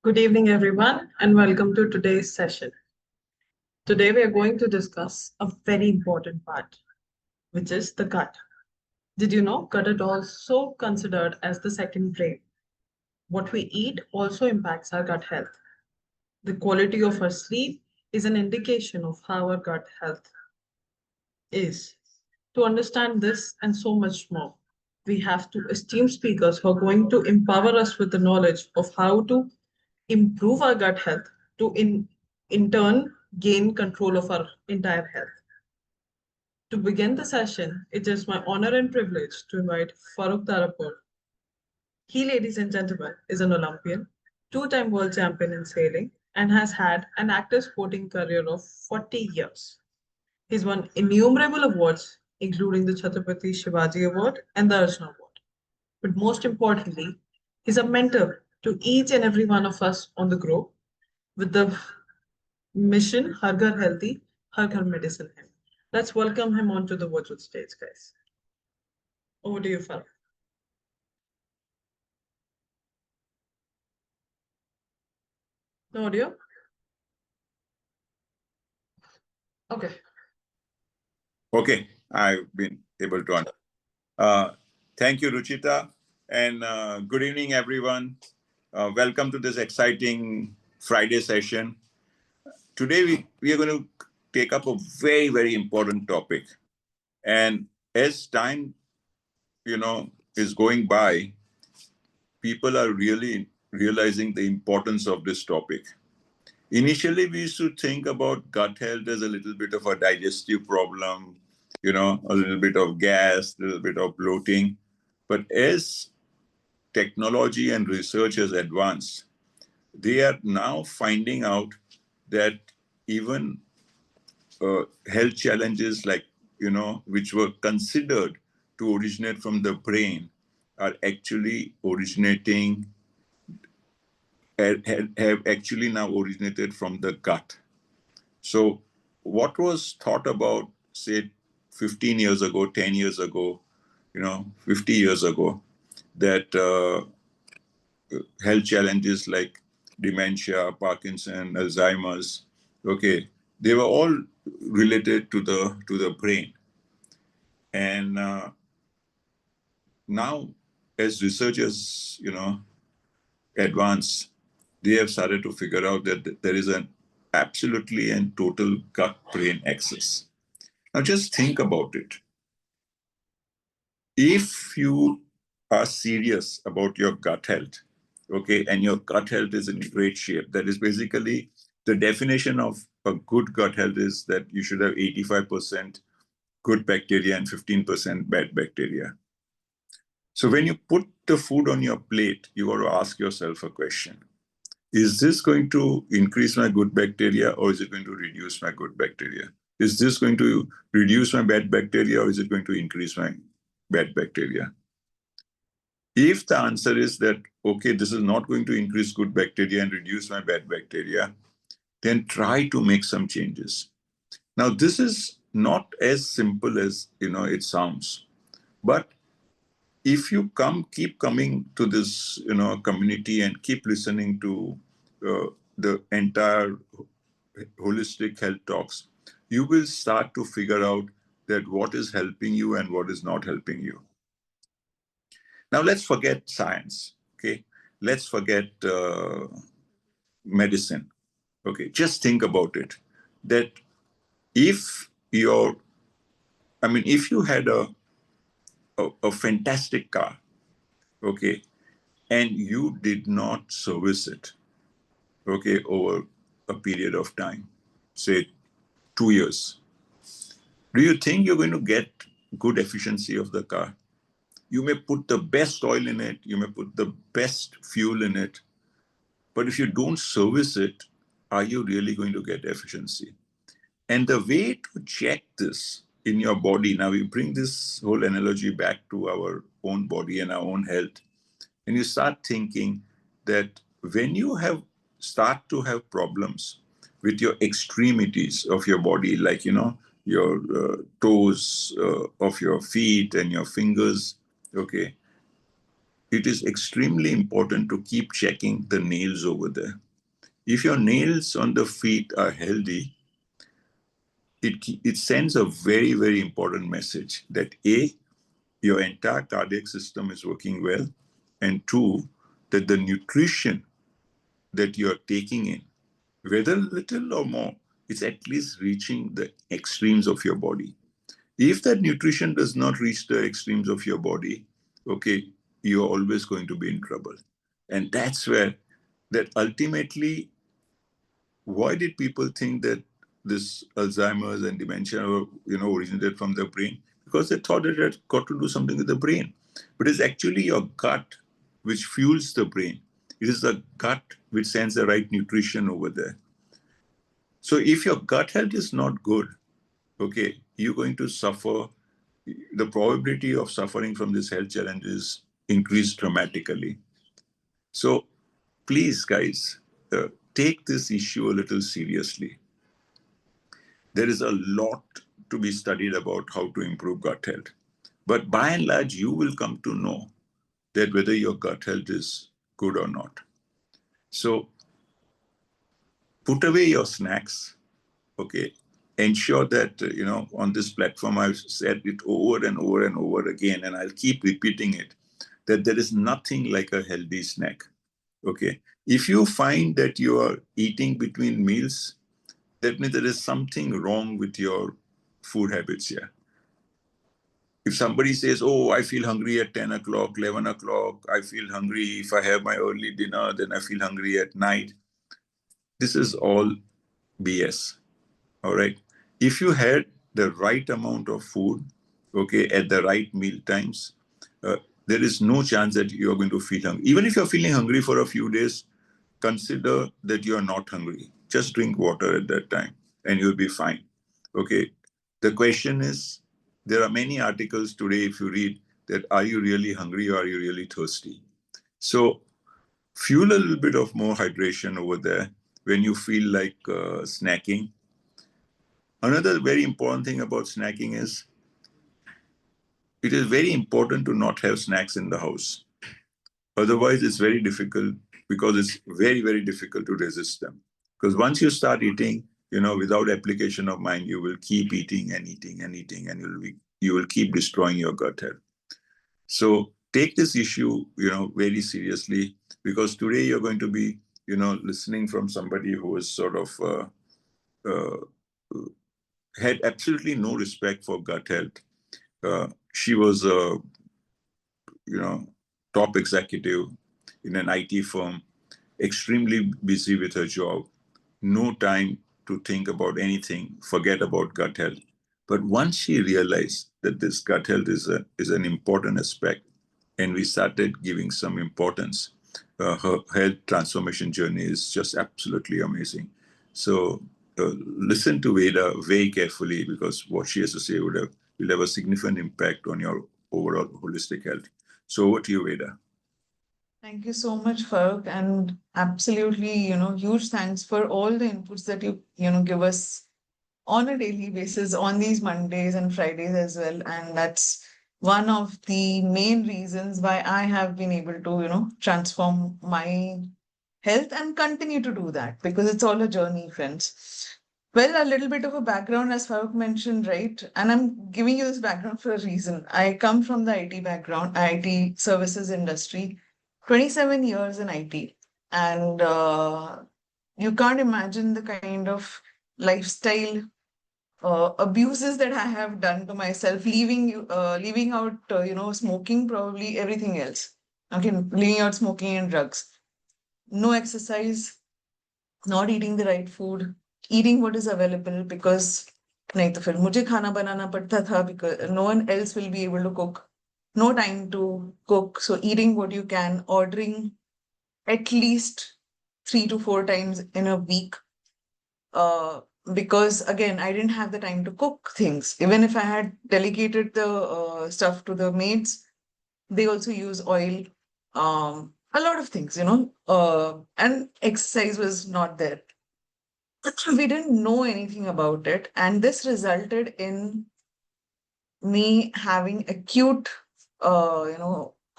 Good evening, everyone, and welcome to today's session. Today, we are going to discuss a very important part, which is the gut. Did you know gut is also considered as the second brain? What we eat also impacts our gut health. The quality of our sleep is an indication of how our gut health is. To understand this and so much more, we have two esteemed speakers who are going to empower us with the knowledge of how to improve our gut health to in turn gain control of our entire health. To begin the session, it is my honor and privilege to invite Farooq Tarapur. He, ladies and gentlemen, is an Olympian, two-time world champion in sailing, and has had an active sporting career of 40 years. He's won innumerable awards, including the Chhatrapati Shivaji Award and the Arjuna Award. But most importantly, he's a mentor to each and every one of us on the group with the mission Har Ghar Healthy, Har Ghar Medicine him. Let's welcome him onto the virtual stage, guys. Over to you, Farah. No audio? Okay. Okay, I've been able to understand. Thank you, Ruchita, and good evening, everyone. Welcome to this exciting Friday session. Today, we are going to take up a very, very important topic. And as time, is going by, people are really realizing the importance of this topic. Initially, we used to think about gut health as a little bit of a digestive problem, a little bit of gas, a little bit of bloating. But as technology and research has advanced, they are now finding out that even health challenges like, which were considered to originate from the brain are actually originating, have actually now originated from the gut. So what was thought about, say, 15 years ago, 10 years ago, 50 years ago, that health challenges like dementia, Parkinson, Alzheimer's, okay, they were all related to the brain. And now, as researchers, advance, they have started to figure out that there is an absolutely and total gut-brain axis. Now, just think about it. If you are serious about your gut health, okay, and your gut health is in great shape, that is basically the definition of a good gut health is that you should have 85% good bacteria and 15% bad bacteria. So when you put the food on your plate, you got to ask yourself a question. Is this going to increase my good bacteria or is it going to reduce my good bacteria? Is this going to reduce my bad bacteria or is it going to increase my bad bacteria? If the answer is that, okay, this is not going to increase good bacteria and reduce my bad bacteria, then try to make some changes. Now, this is not as simple as, it sounds, but if you keep coming to this, community and keep listening to the entire holistic health talks, you will start to figure out that what is helping you and what is not helping you. Now, let's forget science, okay? Let's forget medicine, okay? Just think about it, that if you had a fantastic car, okay, and you did not service it, okay, over a period of time, say 2 years, do you think you're going to get good efficiency of the car? You may put the best oil in it, you may put the best fuel in it, but if you don't service it, are you really going to get efficiency? And the way to check this in your body, now we bring this whole analogy back to our own body and our own health, and you start thinking that when you start to have problems with your extremities of your body, like, your toes of your feet and your fingers, okay, it is extremely important to keep checking the nails over there. If your nails on the feet are healthy, it sends a very, very important message that A, your entire cardiac system is working well, and two, that the nutrition that you are taking in, whether little or more, is at least reaching the extremes of your body. If that nutrition does not reach the extremes of your body, okay, you're always going to be in trouble. And that's where that ultimately, why did people think that this Alzheimer's and dementia originated from the brain? Because they thought it had got to do something with the brain. But it's actually your gut which fuels the brain. It is the gut which sends the right nutrition over there. So if your gut health is not good, okay, you're going to suffer. The probability of suffering from this health challenge is increased dramatically. So please, guys, take this issue a little seriously. There is a lot to be studied about how to improve gut health. But by and large, you will come to know that whether your gut health is good or not. So put away your snacks, okay? Ensure that, on this platform, I've said it over and over and over again, and I'll keep repeating it, that there is nothing like a healthy snack, okay? If you find that you are eating between meals, that means there is something wrong with your food habits here. If somebody says, oh, I feel hungry at 10 o'clock, 11 o'clock, I feel hungry if I have my early dinner, then I feel hungry at night. This is all BS, all right? If you had the right amount of food, okay, at the right meal times, there is no chance that you're going to feel hungry. Even if you're feeling hungry for a few days, consider that you are not hungry. Just drink water at that time and you'll be fine, okay? The question is, there are many articles today, if you read, that are you really hungry or are you really thirsty? So fuel a little bit of more hydration over there when you feel like snacking. Another very important thing about snacking is it is very important to not have snacks in the house. Otherwise, it's very difficult because it's very, very difficult to resist them. Because once you start eating, without application of mind, you will keep eating and eating and eating, and you will keep destroying your gut health. So take this issue, very seriously, because today you're going to be, listening from somebody who is sort of had absolutely no respect for gut health. She was a, top executive in an IT firm, extremely busy with her job, no time to think about anything, forget about gut health. But once she realized that this gut health is an important aspect, and we started giving some importance, her health transformation journey is just absolutely amazing. So listen to Veda very carefully, because what she has to say will have a significant impact on your overall holistic health. So over to you, Veda. Thank you so much, Farooq, and absolutely, huge thanks for all the inputs that you, give us on a daily basis on these Mondays and Fridays as well. And that's one of the main reasons why I have been able to, transform my health and continue to do that, because it's all a journey, friends. Well, a little bit of a background, as Farooq mentioned, right? And I'm giving you this background for a reason. I come from the IT background, IT services industry, 27 years in IT. And you can't imagine the kind of lifestyle abuses that I have done to myself, leaving out, smoking, probably everything else. Okay, leaving out smoking and drugs. No exercise, not eating the right food, eating what is available, because नहीं तो फिर मुझे खाना बनाना पड़ता था, because no one else will be able to cook. No time to cook, so eating what you can, ordering at least 3 to 4 times in a week. Because again, I didn't have the time to cook things. Even if I had delegated the stuff to the maids, they also use oil. A lot of things, and exercise was not there. We didn't know anything about it, and this resulted in me having acute,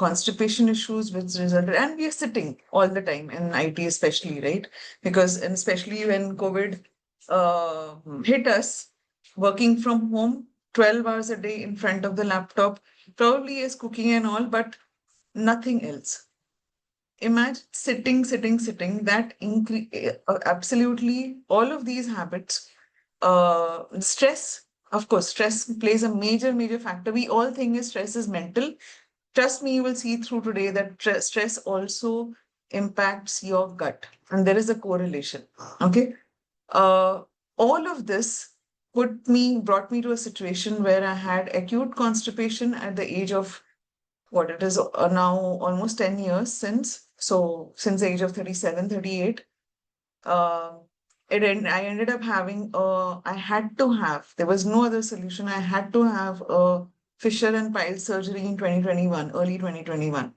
constipation issues, which resulted, and we are sitting all the time in IT, especially, right? Because, and especially when COVID hit us, working from home 12 hours a day in front of the laptop, probably is cooking and all, but nothing else. Imagine sitting, that absolutely all of these habits, stress, of course, stress plays a major factor. We all think stress is mental. Trust me, you will see through today that stress also impacts your gut, and there is a correlation. Okay. All of this brought me to a situation where I had acute constipation at the age of what it is now almost 10 years since. So since the age of 37, 38, I ended up having, I had to have, there was no other solution. I had to have a fissure and pile surgery in 2021, early 2021,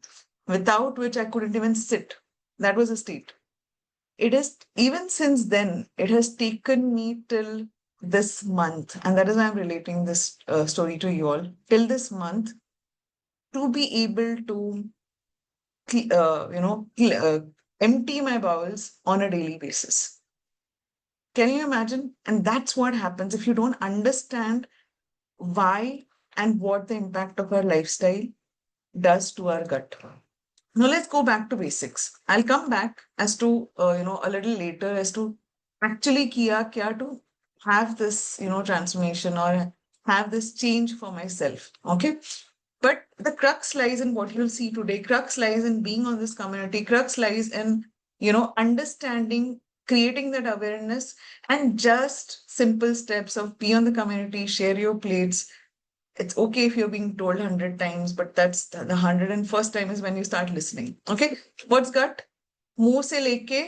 without which I couldn't even sit. That was a state. It is, even since then, it has taken me till this month, and that is why I'm relating this story to you all, till this month, to be able to empty my bowels on a daily basis. Can you imagine? And that's what happens if you don't understand why and what the impact of our lifestyle does to our gut. Now let's go back to basics. I'll come back as to a little later as to actually kiya kya to have this transformation or have this change for myself. Okay. But the crux lies in what you'll see today. Crux lies in being on this community. Crux lies in, understanding, creating that awareness, and just simple steps of be on the community, share your plates. It's okay if you're being told 100 times, but that's the 101st time is when you start listening. Okay. What's gut? मुंह से लेके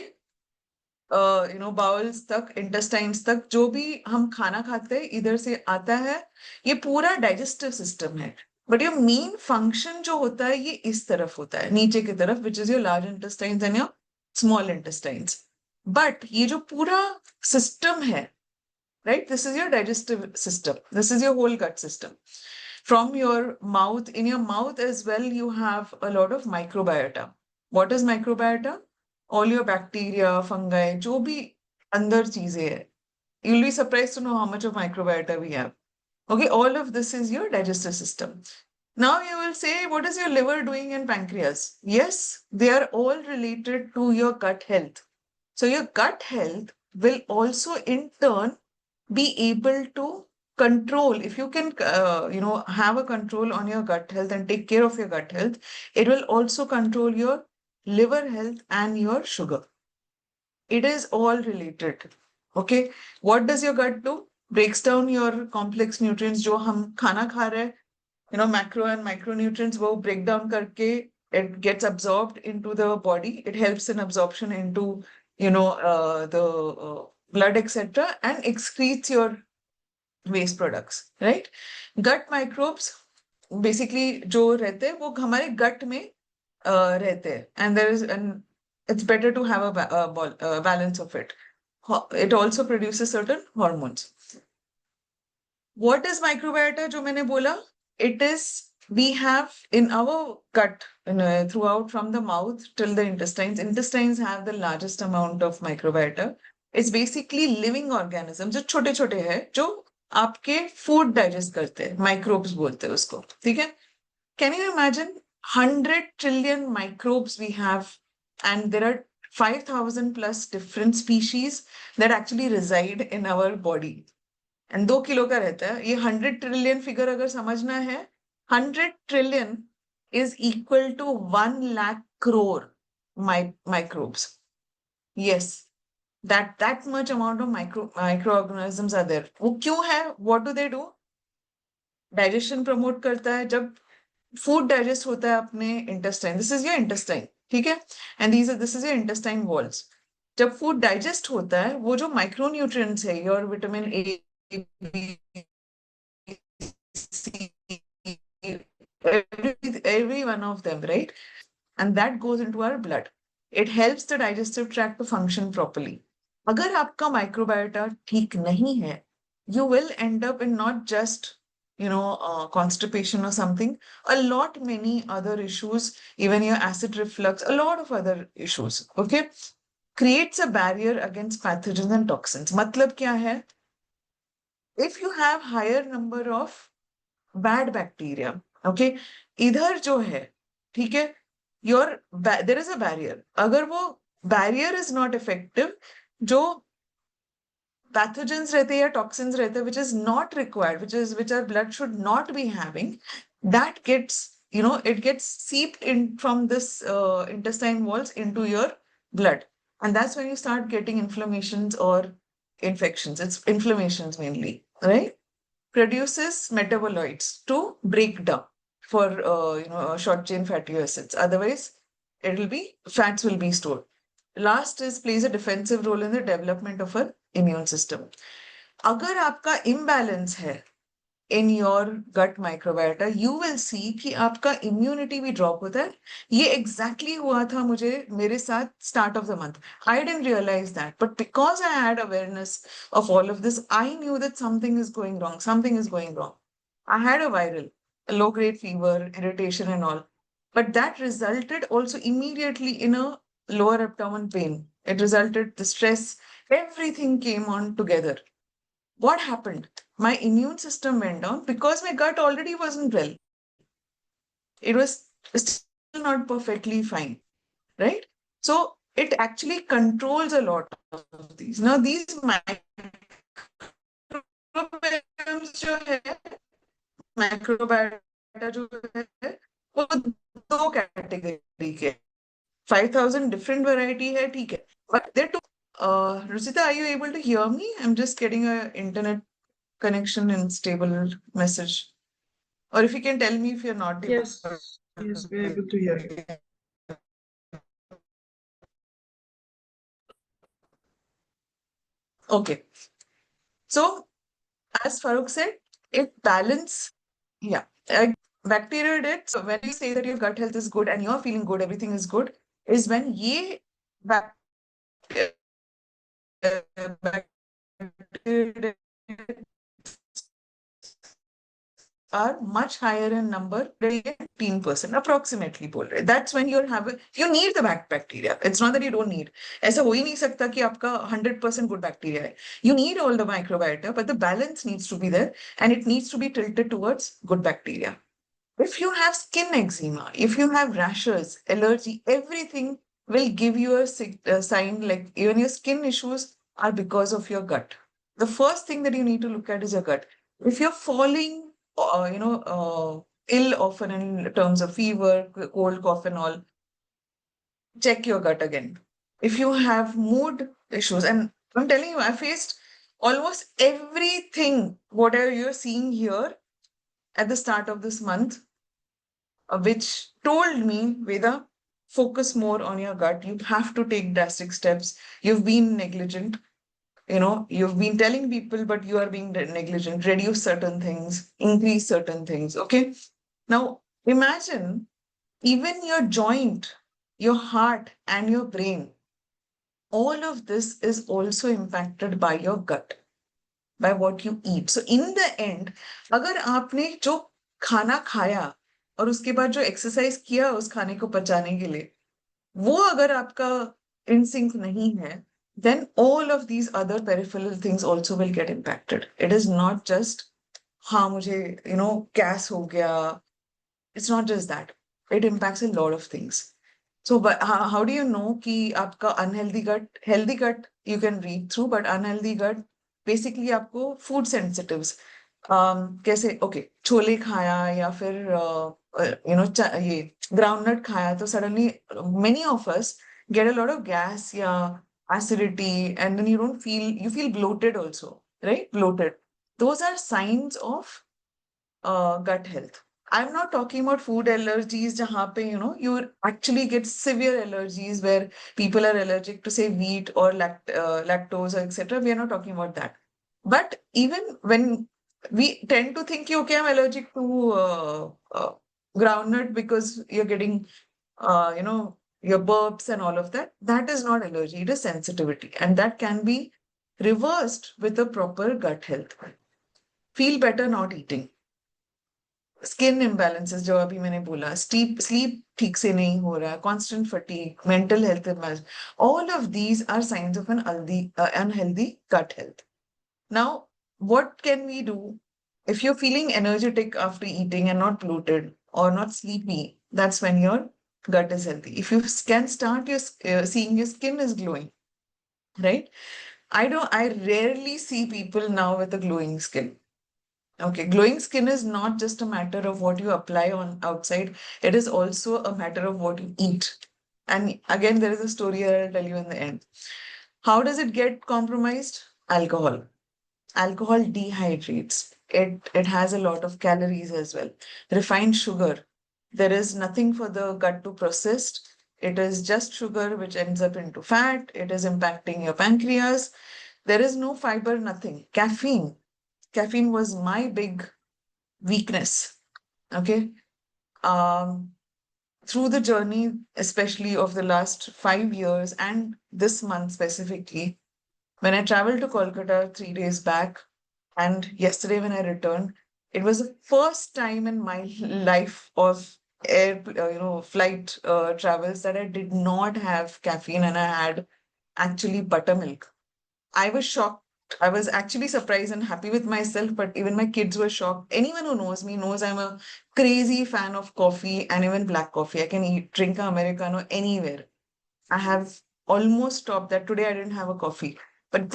bowls तक, intestines तक, जो भी हम खाना खाते हैं इधर से आता है, ये पूरा डाइजेस्टिव सिस्टम है. बट योर मेन फंक्शन जो होता है ये इस तरफ होता है, नीचे की तरफ, which is your large intestines and your small intestines. But ये जो पूरा सिस्टम है, right, this is your digestive system, this is your whole gut system. From your mouth, in your mouth as well, you have a lot of microbiota. What is microbiota? All your bacteria, fungi, jo bhi andar cheeze hai. You'll be surprised to know how much of microbiota we have. Okay, all of this is your digestive system. Now you will say, what is your liver doing and pancreas? Yes, they are all related to your gut health. So your gut health will also in turn be able to control. If you can, have a control on your gut health and take care of your gut health, it will also control your liver health and your sugar. It is all related. Okay. What does your gut do? Breaks down your complex nutrients जो हम खाना खा रहे, macro and micronutrients, वो break down करके it gets absorbed into the body. It helps in absorption into, the blood, etc., and excretes your waste products, right? Gut microbes basically जो रहते हैं वो हमारे gut में रहते हैं, and there is it's better to have a balance of it. It also produces certain hormones. What is microbiota जो मैंने बोला? It is, we have in our gut, throughout from the mouth till the intestines. Intestines have the largest amount of microbiota. It's basically living organisms जो छोटे छोटे हैं जो आपके food digest करते हैं, microbes बोलते हैं उसको, ठीक है? Can you imagine 100 trillion microbes we have, and there are 5,000 plus different species that actually reside in our body. And 2 kilo का रहता है. ये 100 trillion figure अगर समझना है, 100 trillion is equal to 1 lakh crore microbes. Yes, that much amount of microorganisms are there. वो क्यों है? What do they do? Digestion promote करता है. जब food digest होता है अपने intestine, this is your intestine, ठीक है? And this is your intestine walls. जब food digest होता है, वो जो micronutrients है, your vitamin A, B, C, every one of them, right? And that goes into our blood. It helps the digestive tract to function properly. अगर आपका microbiota ठीक नहीं है, you will end up in not just constipation or something, many other issues, even your acid reflux, a lot of other issues, okay, creates a barrier against pathogens and toxins. Matlab kya hai? If you have higher number of bad bacteria, okay, idhar jo hai, theek hai, there is a barrier. Agar wo barrier is not effective, jo pathogens rehte ya toxins rehte which is not required, which our blood should not be having, that gets, it gets seeped in from this intestine walls into your blood, and that's when you start getting inflammations or infections. It's inflammations mainly, right? Produces metabolites to break down for short chain fatty acids. Otherwise, fats will be stored. Last is plays a defensive role in the development of an immune system. अगर आपका imbalance है in your gut microbiota, you will see कि आपका immunity भी drop होता है. ये exactly हुआ था मेरे साथ start of the month. I didn't realize that, but because I had awareness of all of this, I knew that something is going wrong. Something is going wrong. I had a viral, a low-grade fever, irritation, and all, but that resulted also immediately in a lower abdomen pain. It resulted the stress. Everything came on together. What happened? My immune system went down because my gut already wasn't well. It was still not perfectly fine, right? So it actually controls a lot of these. Now, these microbiomes जो है, microbiota जो है, वो दो category के 5,000 different variety है, ठीक है. But there too, Rusita, are you able to hear me? I'm just getting a internet connection and stable message. Or if you can tell me if you're not able. Yes, we're able to hear you. Okay. So, as Farooq said, it balance, yeah, bacteria did. So when you say that your gut health is good and you're feeling good, everything is good, is when ye bacteria are much higher in number, 15% approximately. That's when you need the bacteria. It's not that you don't need. ऐसा हो ही नहीं सकता कि आपका 100% good bacteria है. You need all the microbiota, but the balance needs to be there and it needs to be tilted towards good bacteria. If you have skin eczema, if you have rashes, allergy, everything will give you a sign, like even your skin issues are because of your gut. The first thing that you need to look at is your gut. If you're falling ill often in terms of fever, cold, cough, and all, check your gut again. If you have mood issues, and I'm telling you, I faced almost everything, whatever you're seeing here at the start of this month, which told me, Veda, focus more on your gut. You have to take drastic steps. You've been negligent. You've been telling people, but you are being negligent. Reduce certain things, increase certain things. Okay. Now, imagine even your joint, your heart, and your brain. All of this is also impacted by your gut, by what you eat. So, in the end, अगर आपने जो खाना खाया और उसके बाद जो exercise किया उस खाने को पचाने के लिए, वो अगर आपका in sync नहीं है, then all of these other peripheral things also will get impacted. It is not just, हाँ मुझे, gas हो गया. It's not just that. It impacts a lot of things. So, but how do you know कि आपका unhealthy gut, healthy gut you can read through, but unhealthy gut basically आपको food sensitives. कैसे, okay, chole खाया या फिर ये groundnut खाया तो suddenly many of us get a lot of gas या acidity, and then you feel bloated also, right? Bloated. Those are signs of gut health. I'm not talking about food allergies, jahan pe, you actually get severe allergies where people are allergic to, say, wheat or lactose, etc. We are not talking about that. But even when we tend to think, okay, I'm allergic to groundnut because you're getting, your burps and all of that, that is not allergy, it is sensitivity. And that can be reversed with a proper gut health. Feel better not eating. Skin imbalances जो अभी मैंने बोला, sleep ठीक से नहीं हो रहा, constant fatigue, mental health imbalance, all of these are signs of an unhealthy gut health. Now, what can we do if you're feeling energetic after eating and not bloated or not sleepy? That's when your gut is healthy. If you can start seeing your skin is glowing, right? I rarely see people now with a glowing skin. Okay, glowing skin is not just a matter of what you apply on outside, it is also a matter of what you eat. And again, there is a story that I'll tell you in the end. How does it get compromised? Alcohol. Alcohol dehydrates. It has a lot of calories as well. Refined sugar. There is nothing for the gut to process. It is just sugar which ends up into fat. It is impacting your pancreas. There is no fiber, nothing. Caffeine. Caffeine was my big weakness. Okay. Um, through the journey, especially of the last 5 years and this month specifically, when I traveled to Kolkata 3 days back, and yesterday when I returned, it was the first time in my life of flight travels that I did not have caffeine and I had actually buttermilk. I was shocked. I was actually surprised and happy with myself, but even my kids were shocked. Anyone who knows me knows I'm a crazy fan of coffee and even black coffee. I can drink an Americano anywhere. I have almost stopped that. Today I didn't have a coffee. But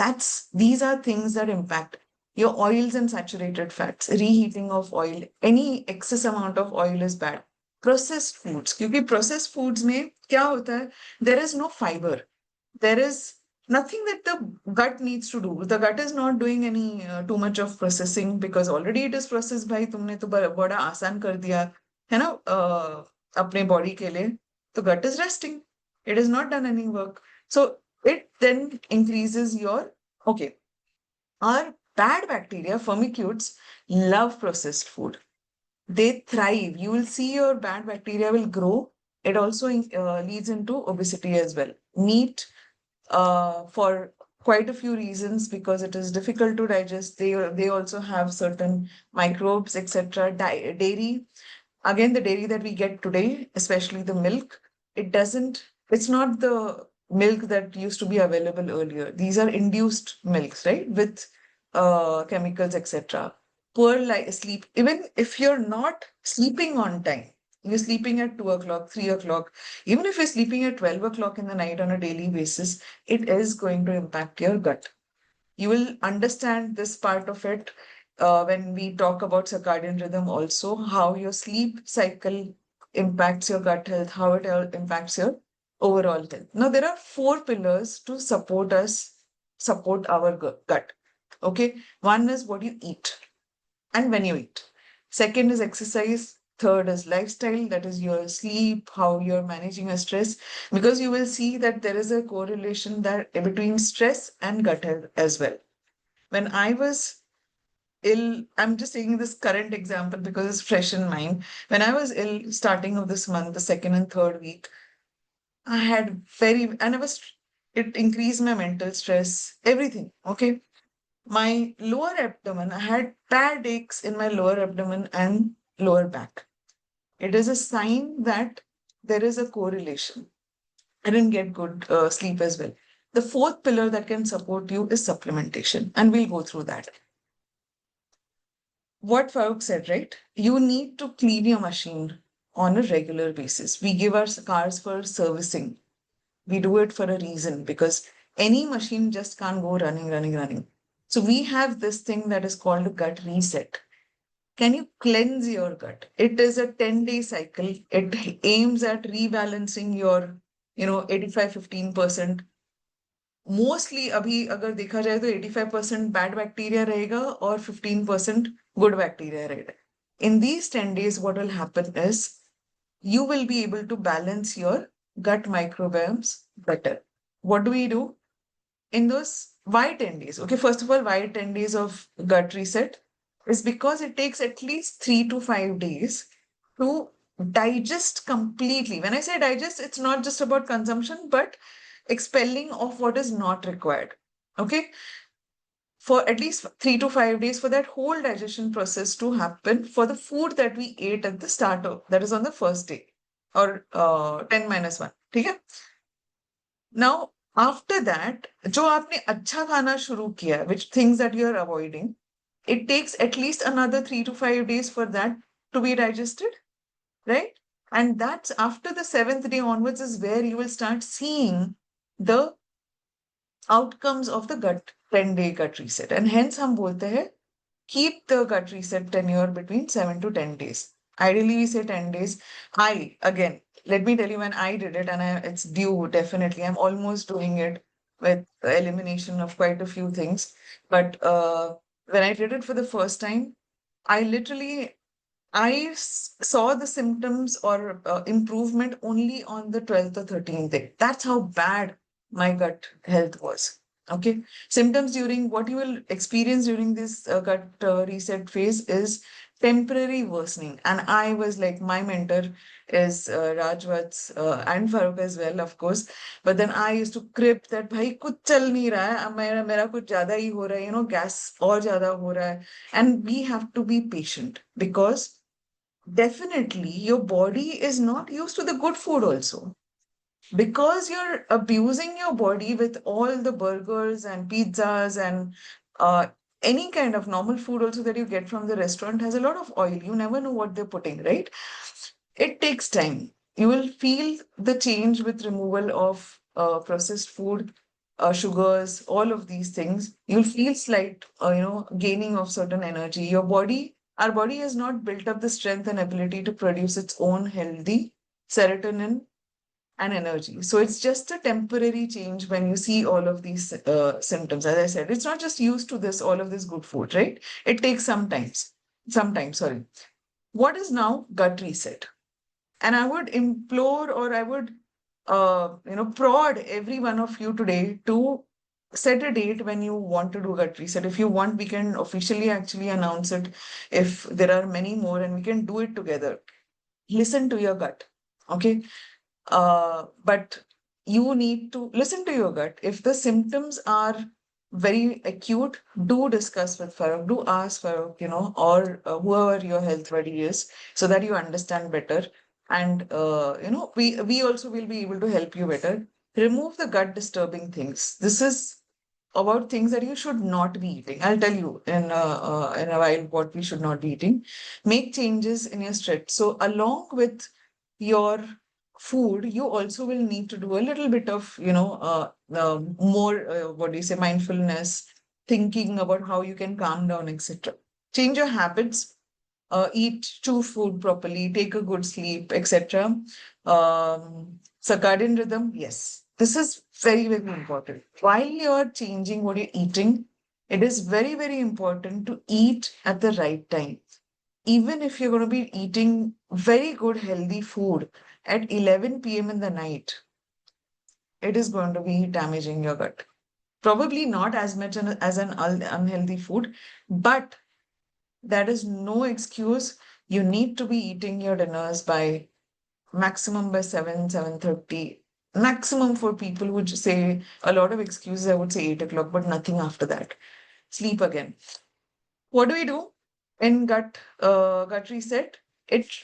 these are things that impact your oils and saturated fats, reheating of oil. Any excess amount of oil is bad. Processed foods. क्योंकि processed foods में क्या होता है? There is no fiber. There is nothing that the gut needs to do. The gut is not doing any too much of processing because already it is processed. भाई तुमने तो बड़ा आसान कर दिया है ना अपने body के लिए. The gut is resting. It has not done any work. So it then increases okay. Our bad bacteria, firmicutes, love processed food. They thrive. You will see your bad bacteria will grow. It also leads into obesity as well. Meat, for quite a few reasons, because it is difficult to digest. They also have certain microbes, etc. Dairy, again, the dairy that we get today, especially the milk, it's not the milk that used to be available earlier. These are induced milks, right? With chemicals, etc. Poor sleep. Even if you're not sleeping on time, you're sleeping at 2 o'clock, 3 o'clock, even if you're sleeping at 12 o'clock in the night on a daily basis, it is going to impact your gut. You will understand this part of it when we talk about circadian rhythm also, how your sleep cycle impacts your gut health, how it impacts your overall health. Now, there are 4 pillars to support our gut. Okay. One is what you eat and when you eat. Second is exercise. Third is lifestyle, that is your sleep, how you're managing your stress, because you will see that there is a correlation between stress and gut health as well. When I was ill, I'm just taking this current example because it's fresh in mind. When I was ill, starting of this month, the second and third week, I had it increased my mental stress, everything. Okay. My lower abdomen, I had bad aches in my lower abdomen and lower back. It is a sign that there is a correlation. I didn't get good sleep as well. The fourth pillar that can support you is supplementation, and we'll go through that. What Farooq said, right? You need to clean your machine on a regular basis. We give our cars for servicing. We do it for a reason because any machine just can't go running. So we have this thing that is called a gut reset. Can you cleanse your gut? It is a 10-day cycle. It aims at rebalancing your, 85-15%. Mostly अभी अगर देखा जाए तो 85% bad bacteria रहेगा और 15% good bacteria रहेगा. In these 10 days, what will happen is you will be able to balance your gut microbiomes better. What do we do in those? Why 10 days? Okay, first of all, why 10 days of gut reset? Is because it takes at least 3 to 5 days to digest completely. When I say digest, it's not just about consumption, but expelling of what is not required. Okay. for at least 3 to 5 days for that whole digestion process to happen for the food that we ate at the start of, that is on the first day or 10 minus 1. ठीक है? Now, after that, जो आपने अच्छा खाना शुरू किया, which things that you are avoiding, it takes at least another 3 to 5 days for that to be digested, right? And that's after the 7th day onwards is where you will start seeing the outcomes of the gut 10-day gut reset. And hence हम बोलते हैं keep the gut reset tenure between 7 to 10 days. Ideally, we say 10 days. Again, let me tell you when I did it, and it's due, definitely. I'm almost doing it with elimination of quite a few things. But when I did it for the first time, I saw the symptoms or improvement only on the 12th or 13th day. That's how bad my gut health was. Okay. Symptoms during what you will experience during this gut reset phase is temporary worsening. And I was like, my mentor is Rajvats and Farooq as well, of course. But then I used to crib that, bhai, kuch chal nahi raha hai, mera kuch zyada hi ho raha hai, gas aur zyada ho raha hai. And we have to be patient because definitely your body is not used to the good food also. Because you're abusing your body with all the burgers and pizzas and any kind of normal food also that you get from the restaurant has a lot of oil. You never know what they're putting, right? It takes time. You will feel the change with removal of processed food, sugars, all of these things. You'll feel slight, gaining of certain energy. Our body has not built up the strength and ability to produce its own healthy serotonin and energy. So it's just a temporary change when you see all of these symptoms. As I said, it's not just used to all of this good food, right? It takes some time, sorry. What is now gut reset? And I would implore or I would, prod every one of you today to set a date when you want to do gut reset. If you want, we can officially actually announce it if there are many more and we can do it together. Listen to your gut. Okay. But you need to listen to your gut. If the symptoms are very acute, do discuss with Farooq, do ask Farooq, or whoever your health buddy is, so that you understand better. And, we also will be able to help you better. Remove the gut disturbing things. This is about things that you should not be eating. I'll tell you in a while what we should not be eating. Make changes in your stretch. So along with your food, you also will need to do a little bit of, more, what do you say, mindfulness, thinking about how you can calm down, etc. Change your habits, eat, chew food properly, take a good sleep, etc. Circadian rhythm, yes, this is very, very important. While you're changing what you're eating, it is very, very important to eat at the right time. Even if you're going to be eating very good, healthy food at 11 p.m. in the night, it is going to be damaging your gut. Probably not as much as an unhealthy food, but that is no excuse. You need to be eating your dinners by maximum by 7, 7:30. Maximum for people who say a lot of excuses, I would say 8 o'clock, but nothing after that. Sleep again. What do we do in gut reset?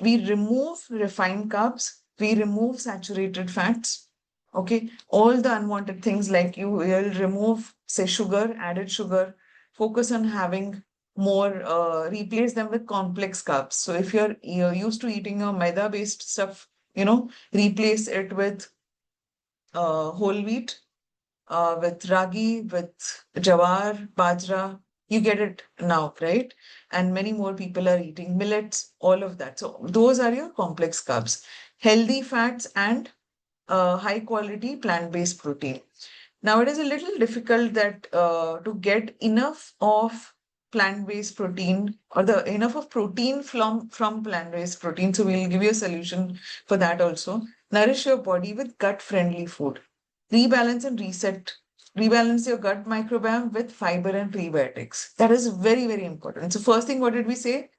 We remove refined carbs, we remove saturated fats. Okay, all the unwanted things like you will remove, say, sugar, added sugar. Focus on having more, replace them with complex carbs. So if you're used to eating your maida based stuff, replace it with whole wheat, with ragi, with jawar, bajra. You get it now, right? And many more people are eating millets, all of that. So those are your complex carbs, healthy fats, and high quality plant-based protein. Now it is a little difficult that to get enough of plant-based protein or the enough of protein from plant-based protein. So we'll give you a solution for that also. Nourish your body with gut-friendly food. Rebalance and reset. Rebalance your gut microbiome with fiber and prebiotics. That is very, very important. So first thing, what did we say?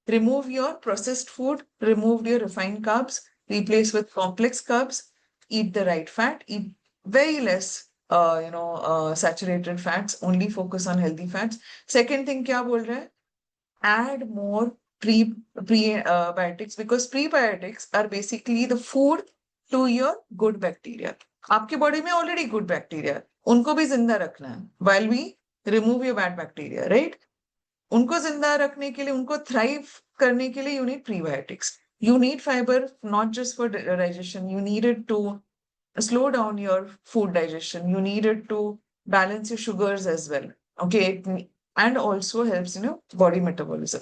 Remove your processed food, remove your refined carbs, replace with complex carbs, eat the right fat, eat very less saturated fats, only focus on healthy fats. Second thing क्या बोल रहा है? Add more prebiotics because prebiotics are basically the food to your good bacteria. आपके body में already good bacteria, उनको भी जिंदा रखना है while we remove your bad bacteria, right? उनको जिंदा रखने के लिए, उनको thrive करने के लिए you need prebiotics. You need fiber not just for digestion, you need it to slow down your food digestion. You need it to balance your sugars as well. Okay, and also helps in your body metabolism.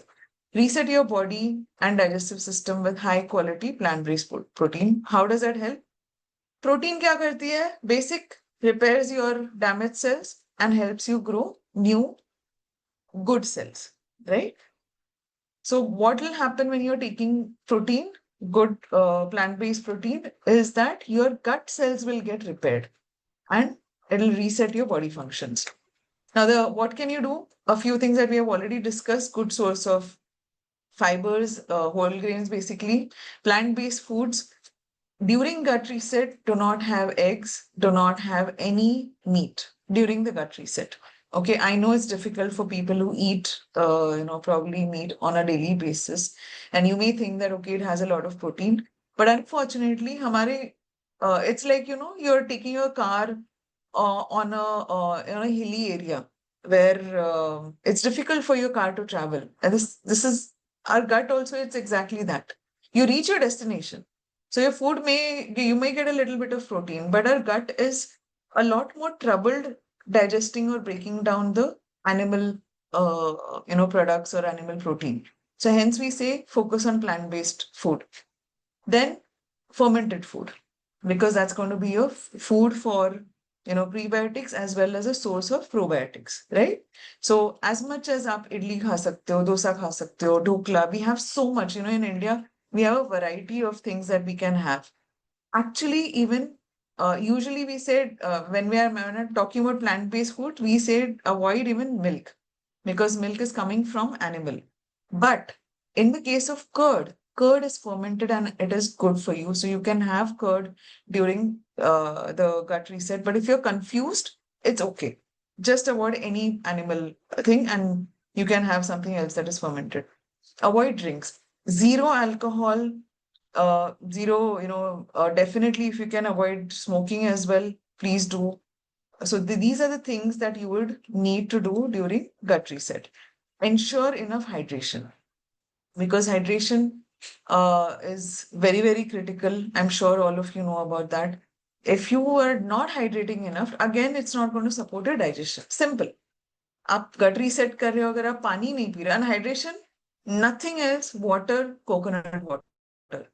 Reset your body and digestive system with high quality plant-based protein. How does that help? Protein क्या करती है? Basic repairs your damaged cells and helps you grow new good cells, right? So what will happen when you're taking protein, good plant-based protein, is that your gut cells will get repaired and it'll reset your body functions. Now, what can you do? A few things that we have already discussed, good source of fibers, whole grains, basically. Plant-based foods during gut reset do not have eggs, do not have any meat during the gut reset. Okay, I know it's difficult for people who eat, probably meat on a daily basis, and you may think that okay, it has a lot of protein, but unfortunately, it's like you're taking your car on a hilly area where it's difficult for your car to travel, and this is our gut also. It's exactly that. You reach your destination, so your food you may get a little bit of protein, but our gut is a lot more troubled digesting or breaking down the animal products or animal protein. So hence we say focus on plant-based food. Then fermented food, because that's going to be your food for prebiotics as well as a source of probiotics, right? So as much as aap idli kha sakte ho, dosa kha sakte ho, dhokla, we have so much, in India, we have a variety of things that we can have. Actually, even usually we said when we are talking about plant-based food, we said avoid even milk because milk is coming from animal. But in the case of curd, curd is fermented and it is good for you. So you can have curd during the gut reset. But if you're confused, it's okay. Just avoid any animal thing and you can have something else that is fermented. Avoid drinks. Zero alcohol, definitely if you can avoid smoking as well, please do. So these are the things that you would need to do during gut reset. Ensure enough hydration because hydration is very, very critical. I'm sure all of you know about that. If you are not hydrating enough, again, it's not going to support your digestion. Simple. आप gut reset कर रहे हो अगर आप पानी नहीं P रहे, and hydration, nothing else, water, coconut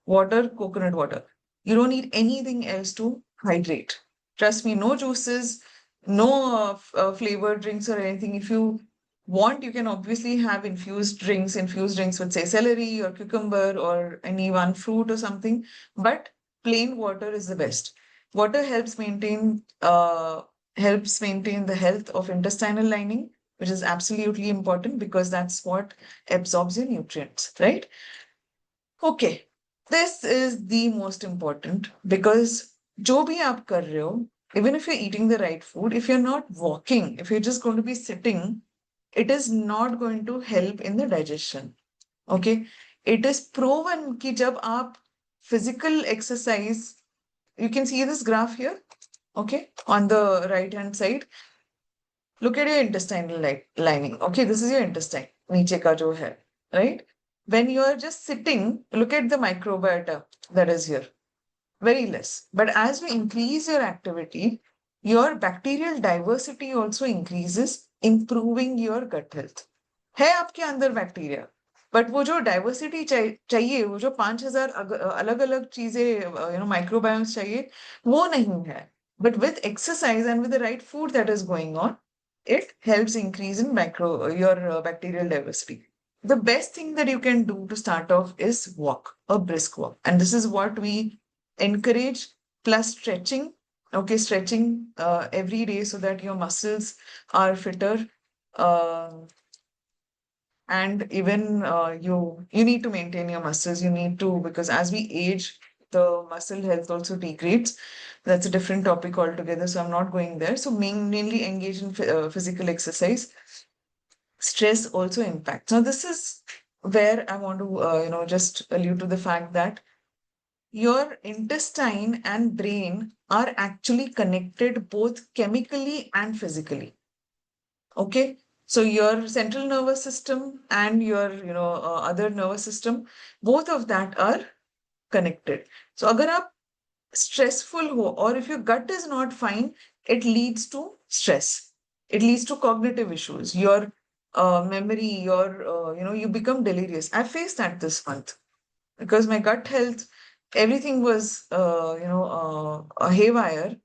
water. You don't need anything else to hydrate. Trust me, no juices, no flavored drinks or anything. If you want, you can obviously have infused drinks with say celery or cucumber or any one fruit or something, but plain water is the best. Water helps maintain the health of intestinal lining, which is absolutely important because that's what absorbs your nutrients, right? Okay, this is the most important because jo bhi aap kar rahe ho, even if you're eating the right food, if you're not walking, if you're just going to be sitting, it is not going to help in the digestion. Okay, it is proven कि जब आप physical exercise, you can see this graph here, okay, on the right hand side. Look at your intestinal lining. Okay, this is your intestine, नीचे का जो है, right? When you are just sitting, look at the microbiota that is here. Very less. But as you increase your activity, your bacterial diversity also increases, improving your gut health. है आपके अंदर bacteria, but वो जो diversity चाहिए, वो जो 5000 अलग अलग चीजें माइक्रोबायोम्स चाहिए, वो नहीं है. But with exercise and with the right food that is going on, it helps increase in your bacterial diversity. The best thing that you can do to start off is walk, a brisk walk. And this is what we encourage, plus stretching. Okay, stretching every day so that your muscles are fitter. And even you need to maintain your muscles. You need to, because as we age, the muscle health also degrades. That's a different topic altogether, so I'm not going there. So mainly engage in physical exercise. Stress also impacts. Now, this is where I want to, just allude to the fact that your intestine and brain are actually connected both chemically and physically. Okay, so your central nervous system and your other nervous system, both of that are connected. So अगर आप stressful हो or if your gut is not fine, it leads to stress. It leads to cognitive issues. Your memory, you become delirious. I faced that this month because my gut health, everything was a haywire.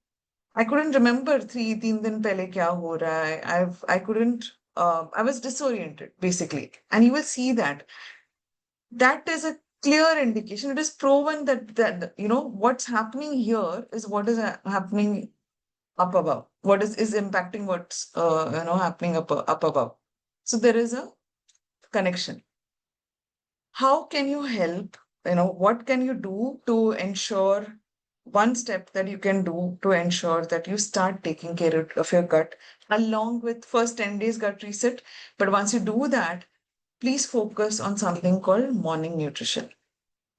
I couldn't remember 3 दिन पहले क्या हो रहा है. I couldn't. I was disoriented basically, and you will see that. That is a clear indication. It is proven that what's happening here is what is happening up above. What is impacting what's happening up above. So there is a connection. How can you help? What can you do to ensure? One step that you can do to ensure that you start taking care of your gut along with first 10 days gut reset. But once you do that, please focus on something called morning nutrition.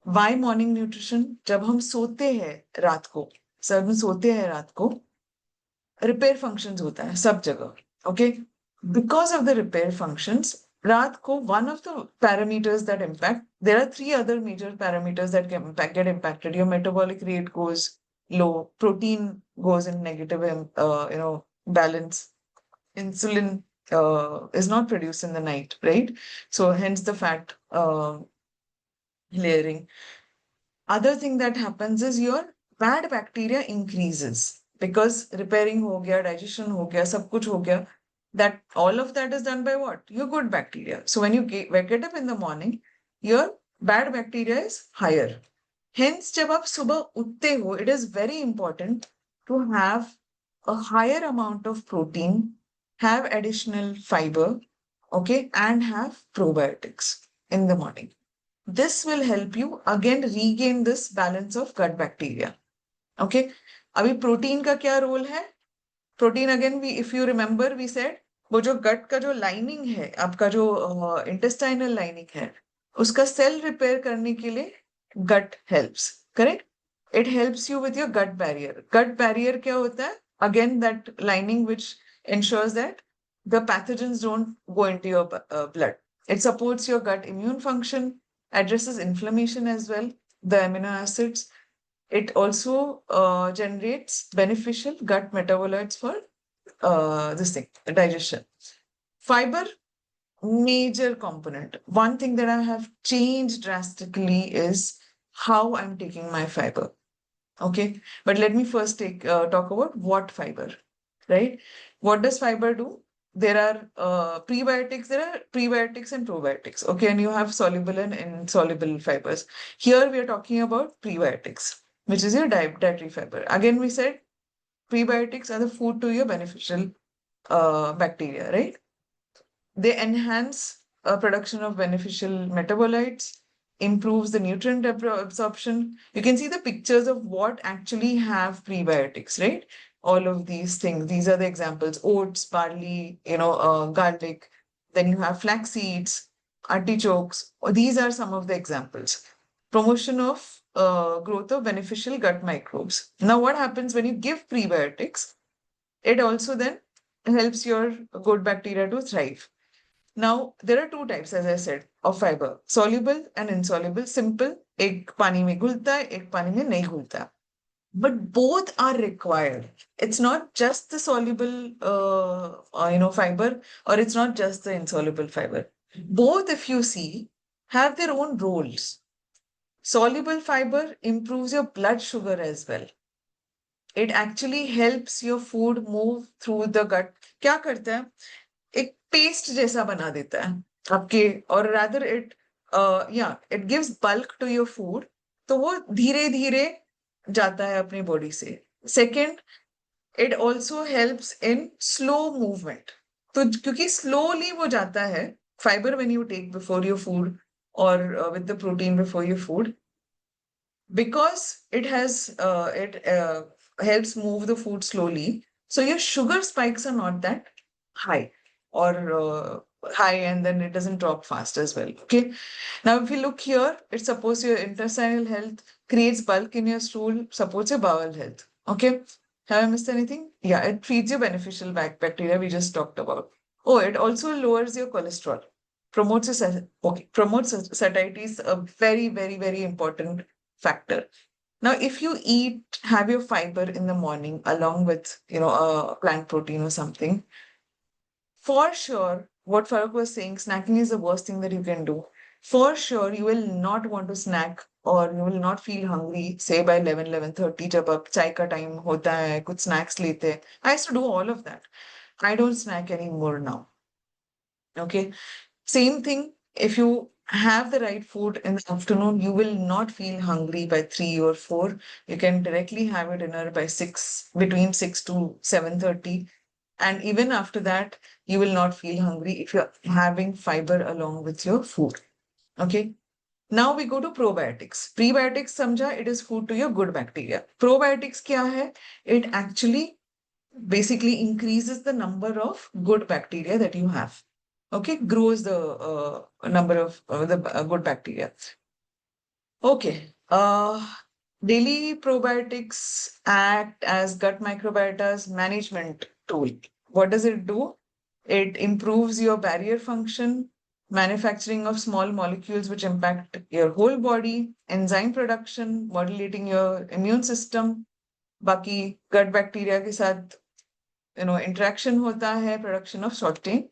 Why morning nutrition? जब हम सोते हैं रात को, सब हम सोते हैं रात को, repair functions होता है सब जगह. Okay, because of the repair functions, रात को one of the parameters that impact, there are 3 other major parameters that get impacted. Your metabolic rate goes low, protein goes in negative balance, insulin is not produced in the night, right? So hence the fat layering. Other thing that happens is your bad bacteria increases because repairing ho gaya, digestion ho gaya, sab kuch ho gaya. That all of that is done by what? Your good bacteria. So when you get up in the morning, your bad bacteria is higher. Hence, जब आप सुबह उठते हो, it is very important to have a higher amount of protein, have additional fiber, okay, and have probiotics in the morning. This will help you again regain this balance of gut bacteria. Okay. अभी protein का क्या role है? Protein again, if you remember, we said वो जो gut का जो lining है, आपका जो intestinal lining है, उसका cell repair करने के लिए gut helps. Correct? It helps you with your gut barrier. Gut barrier क्या होता है? Again, that lining which ensures that the pathogens don't go into your blood. It supports your gut immune function, addresses inflammation as well, the amino acids. It also generates beneficial gut metabolites for digestion. Fiber, major component. One thing that I have changed drastically is how I'm taking my fiber. Okay, but let me first talk about what fiber, right? What does fiber do? There are prebiotics, there are prebiotics and probiotics. Okay, and you have soluble and insoluble fibers. Here we are talking about prebiotics, which is your dietary fiber. Again, we said prebiotics are the food to your beneficial bacteria, right? They enhance production of beneficial metabolites, improves the nutrient absorption. You can see the pictures of what actually have prebiotics, right? All of these things. These are the examples: oats, barley, garlic. Then you have flax seeds, artichokes. These are some of the examples. Promotion of growth of beneficial gut microbes. Now, what happens when you give prebiotics? It also then helps your good bacteria to thrive. Now, there are 2 types, as I said, of fiber: soluble and insoluble. Simple, एक पानी में घुलता है, एक पानी में नहीं घुलता. But both are required. It's not just the soluble, fiber, or it's not just the insoluble fiber. Both, if you see, have their own roles. Soluble fiber improves your blood sugar as well. It actually helps your food move through the gut. क्या करता है? एक paste जैसा बना देता है आपके, और rather it gives bulk to your food, तो वो धीरे धीरे जाता है अपनी बॉडी से. Second, it also helps in slow movement. तो क्योंकि slowly वो जाता है, fiber when you take before your food or with the protein before your food, because it has helps move the food slowly. So your sugar spikes are not that high or high, and then it doesn't drop fast as well. Okay. Now, if you look here, it supports your intestinal health, creates bulk in your stool, supports your bowel health. Okay. Have I missed anything? Yeah, it feeds your beneficial bacteria we just talked about. Oh, it also lowers your cholesterol, promotes your promotes satiety is a very, very, very important factor. Now, if you have your fiber in the morning along with, a plant protein or something, for sure, what Farooq was saying, snacking is the worst thing that you can do. For sure, you will not want to snack or you will not feel hungry, say by 11:30, जब अब चाय का time होता है, कुछ snacks लेते हैं. I used to do all of that. I don't snack anymore now. Okay. Same thing, if you have the right food in the afternoon, you will not feel hungry by 3 or 4. You can directly have your dinner by 6, between 6 to 7:30. And even after that, you will not feel hungry if you're having fiber along with your food. Okay. Now we go to probiotics. Prebiotics, samjha, it is food to your good bacteria. Probiotics kya hai? It actually basically increases the number of good bacteria that you have. Okay, grows the number of the good bacteria. Okay, daily probiotics act as gut microbiota's management tool. What does it do? It improves your barrier function, manufacturing of small molecules which impact your whole body, enzyme production, modulating your immune system. बाकी gut bacteria के साथ interaction होता है, production of short chain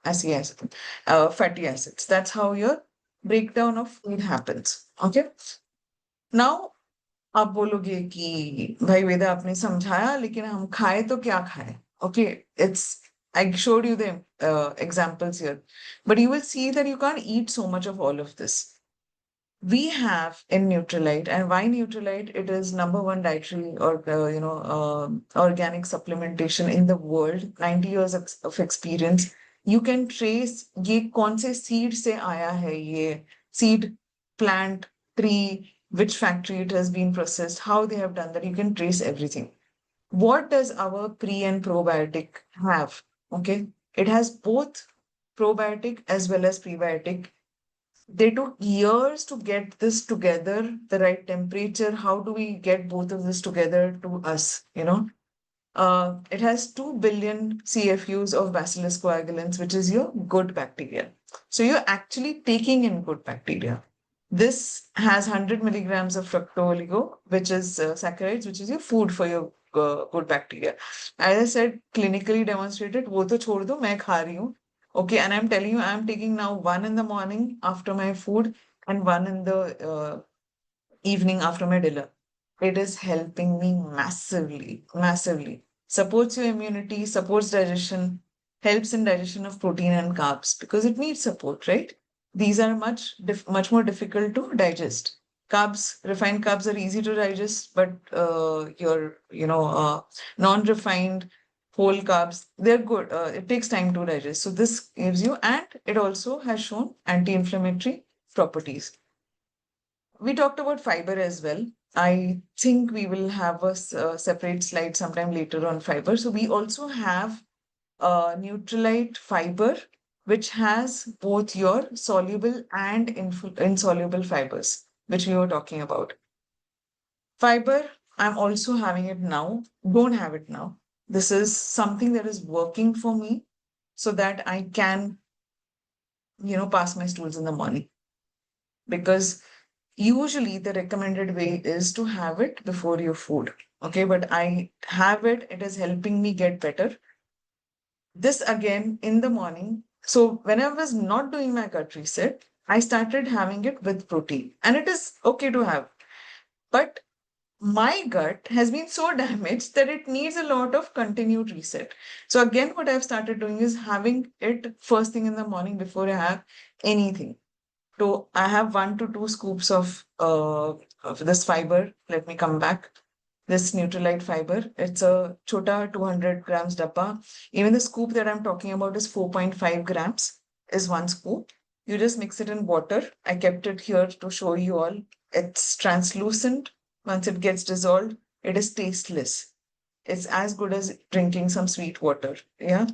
fatty acids. That's how your breakdown of food happens. Okay. Now, आप बोलोगे कि भाई वेदा आपने समझाया लेकिन हम खाए तो क्या खाए? Okay, I showed you the examples here, but you will see that you can't eat so much of all of this. We have in Nutrilite, and why Nutrilite? It is #1 dietary or organic supplementation in the world. 90 years of experience. You can trace ये कौन से seed से आया है ये seed, plant, tree, which factory it has been processed, how they have done that. You can trace everything. What does our pre and probiotic have? Okay, it has both probiotic as well as prebiotic. They took years to get this together, the right temperature. How do we get both of this together to us? It has 2 billion CFUs of Bacillus coagulans, which is your good bacteria. So you're actually taking in good bacteria. This has 100 milligrams of fructo-oligo, which is saccharides, which is your food for your good bacteria. As I said, clinically demonstrated, वो तो छोड़ दो, मैं खा रही हूँ. Okay, and I'm telling you, I'm taking now 1 in the morning after my food and 1 in the evening after my dinner. It is helping me massively, massively. Supports your immunity, supports digestion, helps in digestion of protein and carbs because it needs support, right? These are much more difficult to digest. Carbs, refined carbs are easy to digest, but your non-refined whole carbs, they're good. It takes time to digest. So this gives you, and it also has shown anti-inflammatory properties. We talked about fiber as well. I think we will have a separate slide sometime later on fiber. So we also have Nutrilite fiber, which has both your soluble and insoluble fibers, which we were talking about. Fiber, I'm also having it now. Don't have it now. This is something that is working for me so that I can, pass my stools in the morning. Because usually the recommended way is to have it before your food. Okay, but I have it. It is helping me get better. This again in the morning. So when I was not doing my gut reset, I started having it with protein, and it is okay to have. But my gut has been so damaged that it needs a lot of continued reset. So again, what I've started doing is having it first thing in the morning before I have anything. So I have 1 to 2 scoops of this fiber. Let me come back. This Nutrilite fiber. It's a chota 200 grams dabba. Even the scoop that I'm talking about is 4.5 grams is 1 scoop. You just mix it in water. I kept it here to show you all. It's translucent. Once it gets dissolved, it is tasteless. It's as good as drinking some sweet water. Yeah.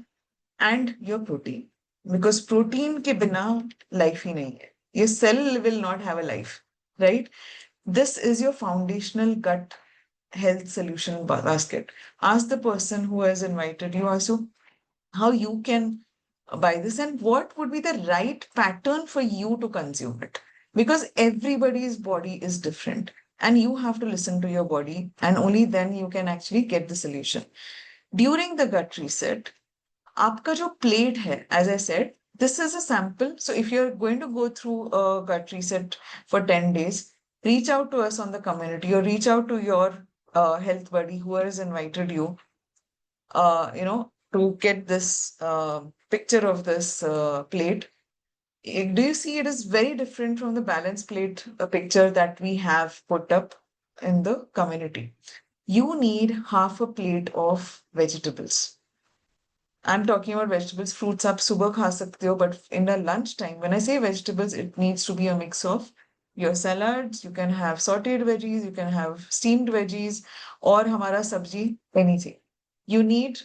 And your protein. Because protein ke bina life hi nahi hai. Your cell will not have a life, right? This is your foundational gut health solution basket. Ask the person who has invited you also how you can buy this and what would be the right pattern for you to consume it. Because everybody's body is different and you have to listen to your body and only then you can actually get the solution. During the gut reset, आपका जो plate है, as I said, this is a sample. So if you're going to go through a gut reset for 10 days, reach out to us on the community or reach out to your health buddy who has invited you, to get this picture of this plate. Do you see it is very different from the balance plate picture that we have put up in the community? You need half a plate of vegetables. I'm talking about vegetables, fruits आप सुबह खा सकते हो, but in the lunchtime, when I say vegetables, it needs to be a mix of your salads, you can have sauteed veggies, you can have steamed veggies, or हमारा sabji, anything. You need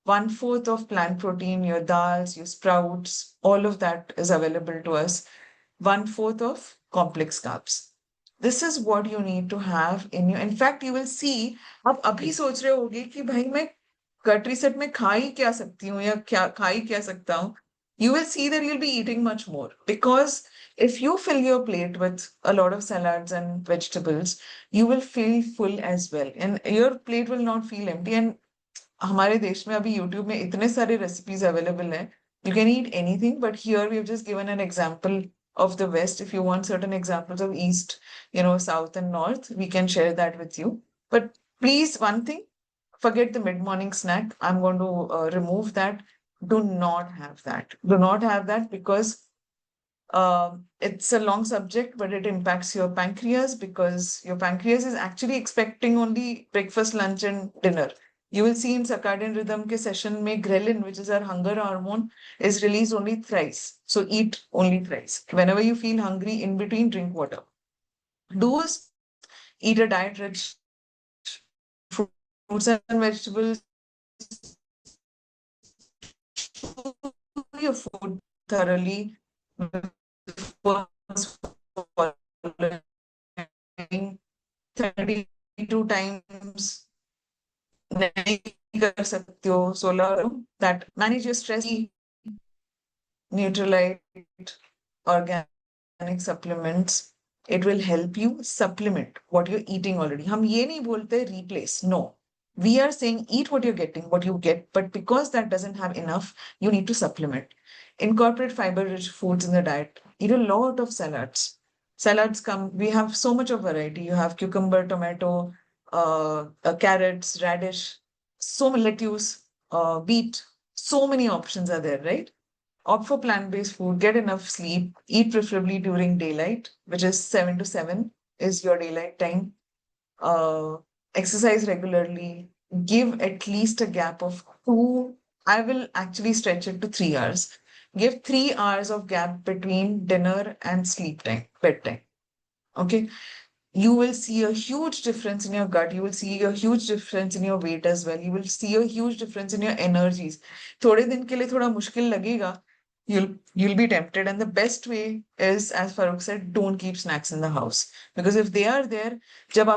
1/4 of plant protein, your dals, your sprouts, all of that is available to us. 1/4 of complex carbs. This is what you need to have in you. In fact, you will see, आप अभी सोच रहे होगे कि भाई मैं gut reset में खा ही क्या सकती हूँ या क्या खा ही क्या सकता हूँ. You will see that you'll be eating much more because if you fill your plate with a lot of salads and vegetables, you will feel full as well, and your plate will not feel empty. And हमारे देश में अभी YouTube में इतने सारे recipes available हैं. You can eat anything, but here we have just given an example of the West. If you want certain examples of East, South and North, we can share that with you. But please, one thing, forget the mid-morning snack. I'm going to remove that. Do not have that. Do not have that because it's a long subject, but it impacts your pancreas because your pancreas is actually expecting only breakfast, lunch, and dinner. You will see in circadian rhythm ke session mein ghrelin, which is our hunger hormone, is released only thrice. So eat only thrice. Whenever you feel hungry, in between, drink water. Do is eat a diet rich fruits and vegetables. Your food thoroughly before swallowing 32 times. नहीं कर सकते हो 16 that manage your stress. Neutralite organic supplements, it will help you supplement what you're eating already. हम ये नहीं बोलते replace. No, we are saying eat what you're getting, what you get, but because that doesn't have enough, you need to supplement. Incorporate fiber-rich foods in the diet. Eat a lot of salads. Salads we have so much of variety. You have cucumber, tomato, carrots, radish, so many lettuce, beet, so many options are there, right? Opt for plant-based food, get enough sleep, eat preferably during daylight, which is 7 to 7 is your daylight time. Exercise regularly, give at least a gap of 2, I will actually stretch it to 3 hours. Give 3 hours of gap between dinner and sleep time, bedtime. Okay. You will see a huge difference in your gut. You will see a huge difference in your weight as well. You will see a huge difference in your energies. थोड़े दिन के लिए थोड़ा मुश्किल लगेगा. You'll be tempted. And the best way is, as Farooq said, don't keep snacks in the house. Because if they are there, जब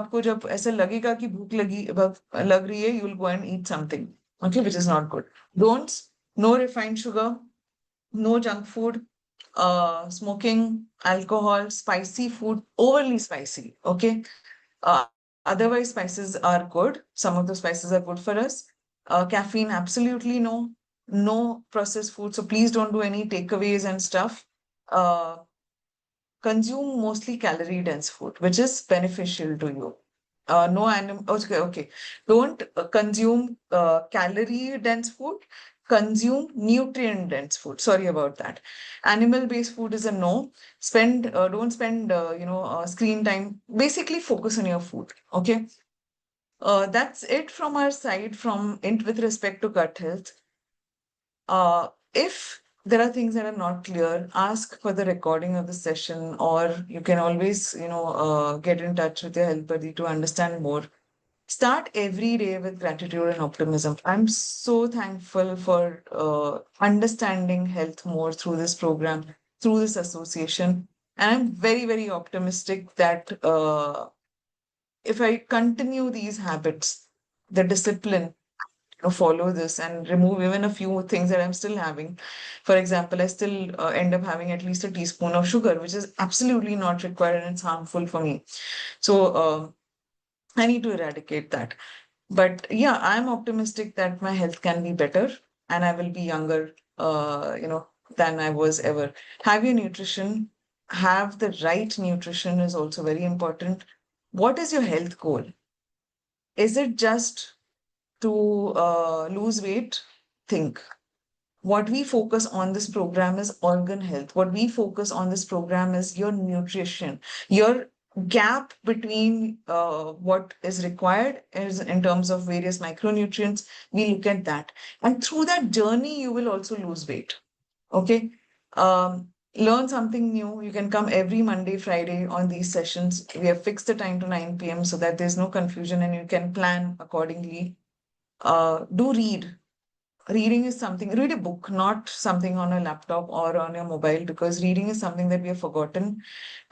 ऐसा लगेगा कि भूख लग रही है, you'll go and eat something. Okay, which is not good. No refined sugar, no junk food, smoking, alcohol, spicy food, overly spicy. Okay. Otherwise, spices are good. Some of the spices are good for us. Caffeine, absolutely no. No processed food. So please don't do any takeaways and stuff. Consume mostly calorie dense food, which is beneficial to you. No animal. Okay. Don't consume calorie dense food. Consume nutrient dense food. Sorry about that. Animal based food is a no. Don't spend screen time. Basically, focus on your food. Okay. That's it from our side with respect to gut health. If there are things that are not clear, ask for the recording of the session, or you can always, get in touch with your health buddy to understand more. Start every day with gratitude and optimism. I'm so thankful for understanding health more through this program, through this association. And I'm very, very optimistic that if I continue these habits, the discipline, follow this and remove even a few things that I'm still having. For example, I still end up having at least a teaspoon of sugar, which is absolutely not required and it's harmful for me. So I need to eradicate that. But yeah, I'm optimistic that my health can be better and I will be younger, than I was ever. Have your nutrition, have the right nutrition is also very important. What is your health goal? Is it just to lose weight? Think. What we focus on this program is organ health. What we focus on this program is your nutrition, your gap between what is required is in terms of various micronutrients. We look at that. And through that journey, you will also lose weight. Okay. Learn something new. You can come every Monday, Friday on these sessions. We have fixed the time to 9 p.m. so that there's no confusion and you can plan accordingly. Do read. Reading is something, read a book, not something on a laptop or on your mobile, because reading is something that we have forgotten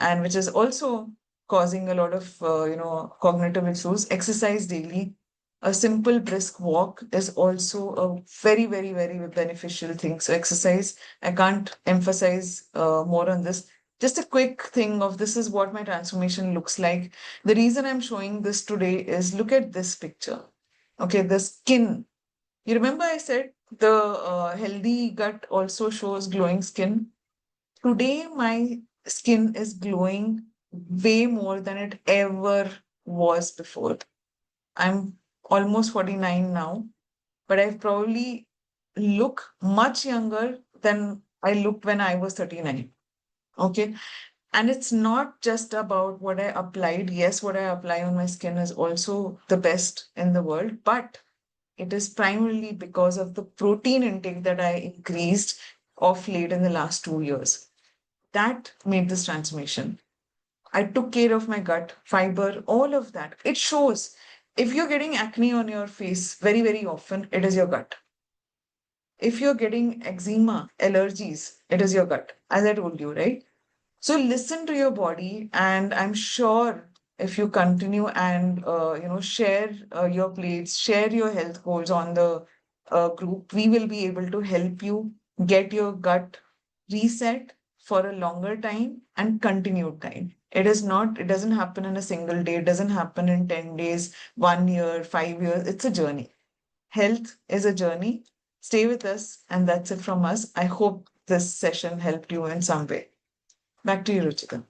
and which is also causing a lot of, cognitive issues. Exercise daily. A simple brisk walk is also a very, very, very beneficial thing. So exercise, I can't emphasize more on this. Just a quick thing of this is what my transformation looks like. The reason I'm showing this today is look at this picture. Okay, the skin. You remember I said the healthy gut also shows glowing skin. Today, my skin is glowing way more than it ever was before. I'm almost 49 now, but I probably look much younger than I looked when I was 39. Okay. And it's not just about what I applied. Yes, what I apply on my skin is also the best in the world, but it is primarily because of the protein intake that I increased of late in the last 2 years. That made this transformation. I took care of my gut, fiber, all of that. It shows. If you're getting acne on your face very, very often, it is your gut. If you're getting eczema, allergies, it is your gut, as I told you, right? So listen to your body, and I'm sure if you continue and share your plates, share your health goals on the group, we will be able to help you get your gut reset for a longer time and continued time. It is not, it doesn't happen in a single day, it doesn't happen in 10 days, 1 year, 5 years. It's a journey. Health is a journey. Stay with us, and that's it from us. I hope this session helped you in some way. Back to you, Ruchita.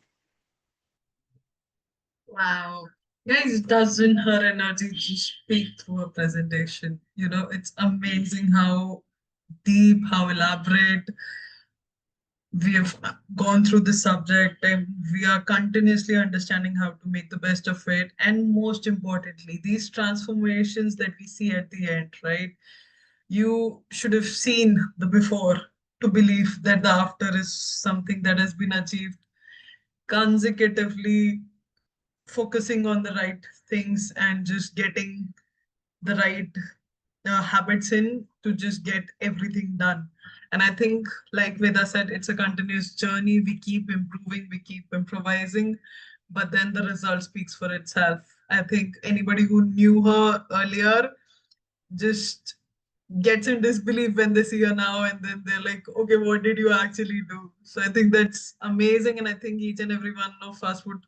Wow. Guys, doesn't her energy just speak through her presentation? It's amazing how deep, how elaborate we have gone through the subject, and we are continuously understanding how to make the best of it. And most importantly, these transformations that we see at the end, right? You should have seen the before to believe that the after is something that has been achieved consecutively, focusing on the right things and just getting the right habits in to just get everything done. And I think, like Veda said, it's a continuous journey. We keep improving, we keep improvising, but then the result speaks for itself. I think anybody who knew her earlier just gets in disbelief when they see her now, and then they're like, okay, what did you actually do? So I think that's amazing, and I think each and every one of us would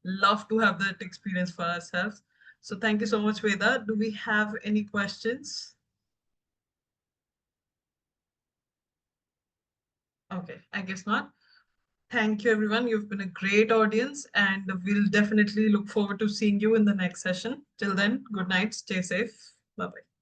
love to have that experience for ourselves. So thank you so much, Veda. Do we have any questions? Okay, I guess not. Thank you, everyone. You've been a great audience, and we'll definitely look forward to seeing you in the next session. Till then, good night, stay safe. Bye bye.